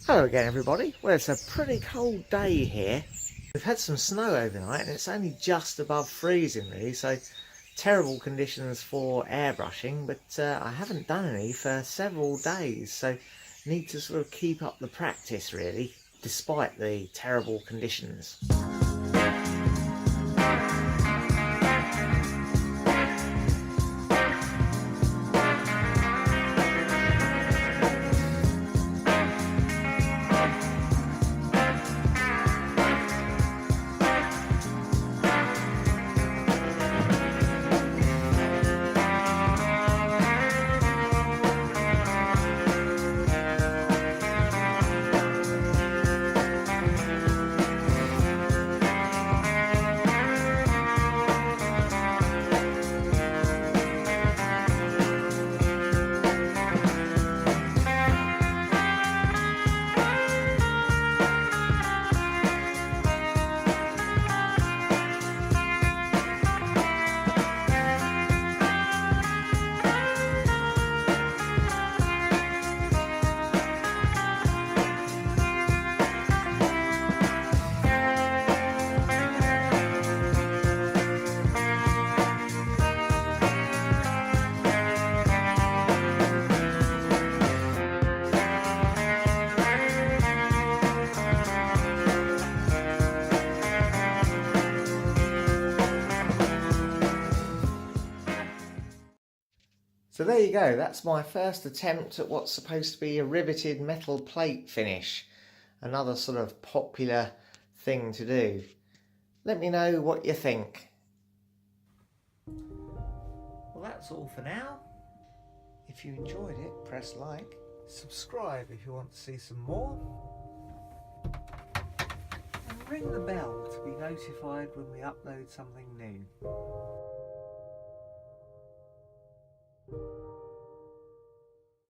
Hello again everybody. Well, it's a pretty cold day here. We've had some snow overnight and it's only just above freezing really, so terrible conditions for airbrushing, but I haven't done any for several days, so need to sort of keep up the practice really, despite the terrible conditions. So there you go, that's my first attempt at what's supposed to be a riveted metal plate finish. Another sort of popular thing to do. Let me know what you think. Well, that's all for now. If you enjoyed it, press like. Subscribe if you want to see some more. And ring the bell to be notified when we upload something new.